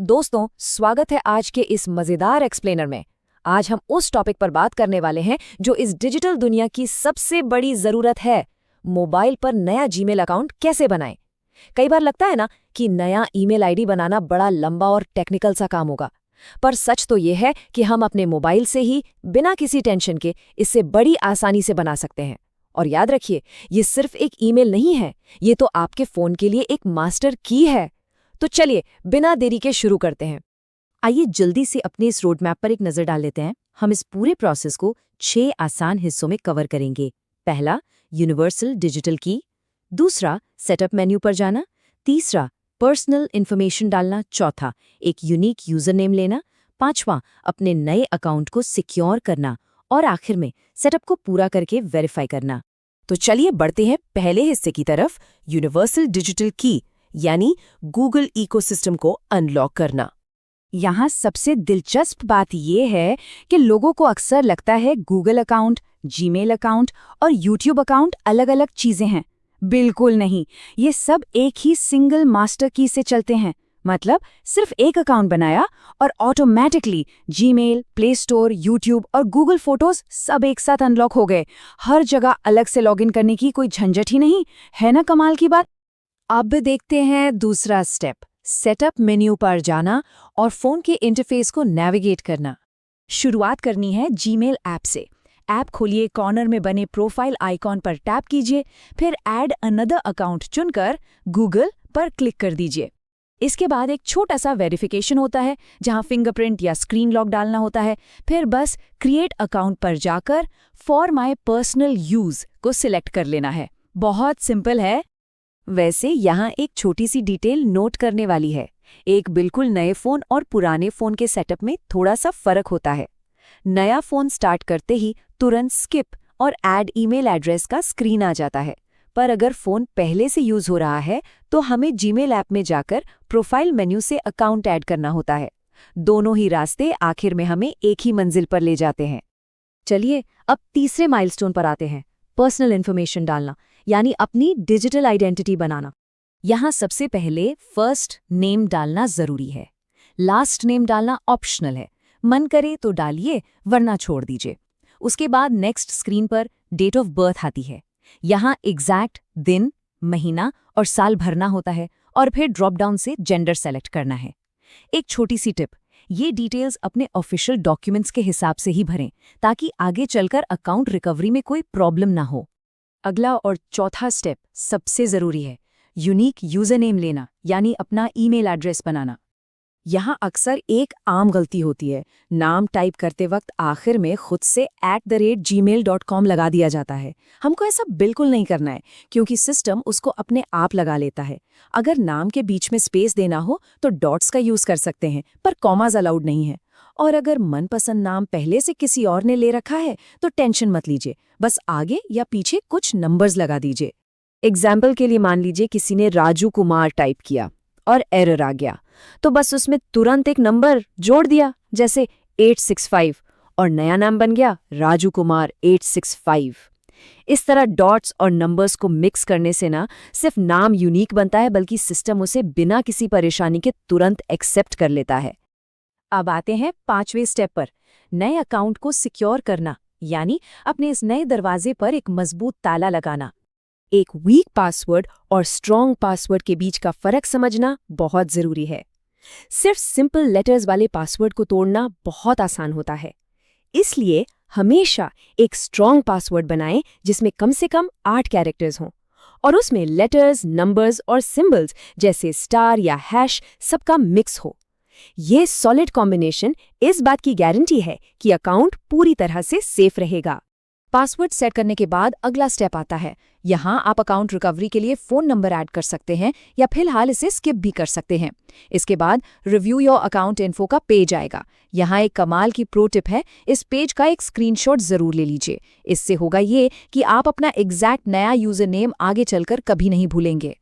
दोस्तों, स्वागत है आज के इस मजेदार एक्सप्लेनर में। आज हम उस टॉपिक पर बात करने वाले हैं जो इस डिजिटल दुनिया की सबसे बड़ी जरूरत है। मोबाइल पर नया जीमेल अकाउंट कैसे बनाएं। कई बार लगता है ना कि नया ईमेल आईडी बनाना बड़ा लंबा और टेक्निकल सा काम होगा, पर सच तो ये है कि हम अपने मोबाइल से ही बिना किसी टेंशन के इससे बड़ी आसानी से बना सकते हैं। और याद रखिए, ये सिर्फ एक ईमेल नहीं है, ये तो आपके फोन के लिए एक मास्टर की है। तो चलिए बिना देरी के शुरू करते हैं। आइए जल्दी से अपने इस रोड मैप पर एक नज़र डाल लेते हैं। हम इस पूरे प्रोसेस को 6 आसान हिस्सों में कवर करेंगे। पहला, यूनिवर्सल डिजिटल की। दूसरा, सेटअप मेन्यू पर जाना। तीसरा, पर्सनल इन्फॉर्मेशन डालना। चौथा, एक यूनिक यूजर नेम लेना। पांचवां, अपने नए अकाउंट को सिक्योर करना। और आखिर में सेटअप को पूरा करके वेरीफाई करना। तो चलिए बढ़ते हैं पहले हिस्से की तरफ, यूनिवर्सल डिजिटल की, यानी गूगल इकोसिस्टम को अनलॉक करना। यहाँ सबसे दिलचस्प बात यह है कि लोगों को अक्सर लगता है गूगल अकाउंट, जीमेल अकाउंट और यूट्यूब अकाउंट अलग अलग चीजें हैं। बिल्कुल नहीं, ये सब एक ही सिंगल मास्टर की से चलते हैं। मतलब सिर्फ एक अकाउंट बनाया और automatically Gmail, play store, YouTube और गूगल फोटोज सब एक साथ अनलॉक हो गए। हर जगह अलग से लॉगिन करने की कोई झंझट ही नहीं है। ना कमाल की बात। अब देखते हैं दूसरा स्टेप, सेटअप मेन्यू पर जाना और फोन के इंटरफेस को नेविगेट करना। शुरुआत करनी है जीमेल ऐप से। ऐप खोलिए, कॉर्नर में बने प्रोफाइल आइकॉन पर टैप कीजिए, फिर ऐड अनदर अकाउंट चुनकर गूगल पर क्लिक कर दीजिए। इसके बाद एक छोटा सा वेरिफिकेशन होता है जहां फिंगरप्रिंट या स्क्रीन लॉक डालना होता है। फिर बस क्रिएट अकाउंट पर जाकर फॉर माई पर्सनल यूज को सिलेक्ट कर लेना है। बहुत सिंपल है। वैसे यहाँ एक छोटी सी डिटेल नोट करने वाली है। एक बिल्कुल नए फोन और पुराने फोन के सेटअप में थोड़ा सा फर्क होता है। नया फोन स्टार्ट करते ही तुरंत स्किप और ऐड ईमेल एड्रेस का स्क्रीन आ जाता है, पर अगर फोन पहले से यूज हो रहा है तो हमें जीमेल ऐप में जाकर प्रोफाइल मेन्यू से अकाउंट ऐड करना होता है। दोनों ही रास्ते आखिर में हमें एक ही मंजिल पर ले जाते हैं। चलिए अब तीसरे माइलस्टोन पर आते हैं, पर्सनल इन्फॉर्मेशन डालना, यानी अपनी डिजिटल आइडेंटिटी बनाना। यहाँ सबसे पहले फर्स्ट नेम डालना जरूरी है। लास्ट नेम डालना ऑप्शनल है। मन करे तो डालिए, वरना छोड़ दीजिए। उसके बाद नेक्स्ट स्क्रीन पर डेट ऑफ बर्थ आती है। यहाँ एग्जैक्ट दिन, महीना और साल भरना होता है और फिर ड्रॉप डाउन से जेंडर सेलेक्ट करना है। एक छोटी सी टिप, ये डिटेल्स अपने ऑफिशियल डॉक्यूमेंट्स के हिसाब से ही भरें ताकि आगे चलकर अकाउंट रिकवरी में कोई प्रॉब्लम ना हो। अगला और चौथा स्टेप सबसे जरूरी है, यूनिक यूजर नेम लेना, यानी अपना ईमेल एड्रेस बनाना। यहाँ अक्सर एक आम गलती होती है, नाम टाइप करते वक्त आखिर में खुद से @gmail.com लगा दिया जाता है। हमको ऐसा बिल्कुल नहीं करना है, क्योंकि सिस्टम उसको अपने आप लगा लेता है। अगर नाम के बीच में स्पेस देना हो तो डॉट्स का यूज कर सकते हैं, पर कॉमाज अलाउड नहीं है। और अगर मनपसंद नाम पहले से किसी और ने ले रखा है तो टेंशन मत लीजिए, बस आगे या पीछे कुछ नंबर्स लगा दीजिए। एग्जाम्पल के लिए मान लीजिए किसी ने राजू कुमार टाइप किया और एरर आ गया, तो बस उसमें तुरंत एक नंबर जोड़ दिया, जैसे 865, और नया नाम बन गया राजू कुमार 865। इस तरह डॉट्स और नंबर्स को मिक्स करने से ना सिर्फ नाम यूनिक बनता है, बल्कि सिस्टम उसे बिना किसी परेशानी के तुरंत एक्सेप्ट कर लेता है। अब आते हैं 5वें स्टेप पर, नए अकाउंट को सिक्योर करना, यानी अपने इस नए दरवाजे पर एक मजबूत ताला लगाना। एक वीक पासवर्ड और स्ट्रॉन्ग पासवर्ड के बीच का फर्क समझना बहुत जरूरी है। सिर्फ सिंपल लेटर्स वाले पासवर्ड को तोड़ना बहुत आसान होता है, इसलिए हमेशा एक स्ट्रॉन्ग पासवर्ड बनाएं जिसमें कम से कम 8 कैरेक्टर्स हों और उसमें लेटर्स, नंबर्स और सिंबल्स जैसे स्टार या हैश सबका मिक्स हो। ये सॉलिड कॉम्बिनेशन इस बात की गारंटी है कि अकाउंट पूरी तरह से सेफ रहेगा। पासवर्ड सेट करने के बाद अगला स्टेप आता है। यहाँ आप अकाउंट रिकवरी के लिए फ़ोन नंबर ऐड कर सकते हैं या फिलहाल इसे स्किप भी कर सकते हैं। इसके बाद रिव्यू योर अकाउंट इन्फो का पेज आएगा। यहाँ एक कमाल की प्रो टिप है, इस पेज का एक स्क्रीनशॉट ज़रूर ले लीजिए। इससे होगा ये कि आप अपना एग्जैक्ट नया यूज़र नेम आगे चलकर कभी नहीं भूलेंगे।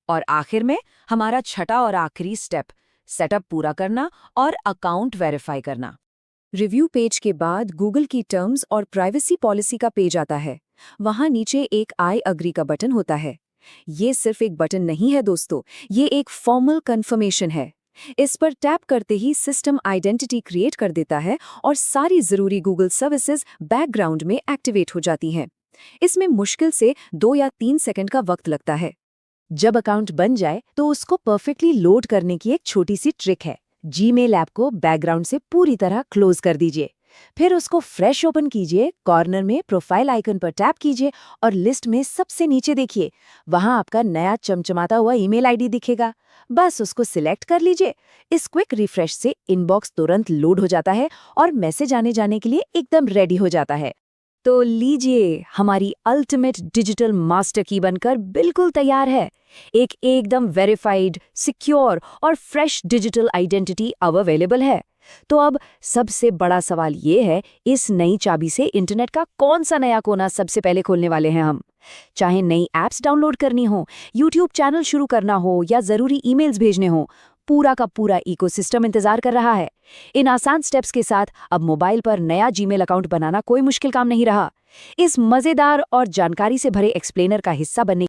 और आखिर में हमारा छठा और आखिरी स्टेप, सेटअप पूरा करना और अकाउंट वेरीफाई करना। रिव्यू पेज के बाद गूगल की टर्म्स और प्राइवेसी पॉलिसी का पेज आता है। वहां नीचे एक आई अग्री का बटन होता है। ये सिर्फ एक बटन नहीं है दोस्तों, ये एक फॉर्मल कन्फर्मेशन है। इस पर टैप करते ही सिस्टम आइडेंटिटी क्रिएट कर देता है और सारी जरूरी गूगल सर्विसेज बैकग्राउंड में एक्टिवेट हो जाती हैं। इसमें मुश्किल से 2 या 3 सेकंड का वक्त लगता है। जब अकाउंट बन जाए तो उसको परफेक्टली लोड करने की एक छोटी सी ट्रिक है। जीमेल ऐप को बैकग्राउंड से पूरी तरह क्लोज कर दीजिए। फिर उसको फ्रेश ओपन कीजिए, कॉर्नर में प्रोफाइल आइकन पर टैप कीजिए और लिस्ट में सबसे नीचे देखिए, वहां आपका नया चमचमाता हुआ ईमेल आईडी दिखेगा। बस उसको सिलेक्ट कर लीजिए। इस क्विक रिफ्रेश से इनबॉक्स तुरंत लोड हो जाता है और मैसेज आने जाने के लिए एकदम रेडी हो जाता है। तो लीजिए, हमारी अल्टीमेट डिजिटल मास्टर की बनकर बिल्कुल तैयार है। एक एकदम वेरीफाइड, सिक्योर और फ्रेश डिजिटल आइडेंटिटी अब अवेलेबल है। तो अब सबसे बड़ा सवाल ये है, इस नई चाबी से इंटरनेट का कौन सा नया कोना सबसे पहले खोलने वाले हैं हम? चाहे नई ऐप्स डाउनलोड करनी हो, यूट्यूब चैनल शुरू करना हो या जरूरी ईमेल्स भेजने हो, पूरा का पूरा इकोसिस्टम इंतजार कर रहा है। इन आसान स्टेप्स के साथ अब मोबाइल पर नया जीमेल अकाउंट बनाना कोई मुश्किल काम नहीं रहा। इस मजेदार और जानकारी से भरे एक्सप्लेनर का हिस्सा बनने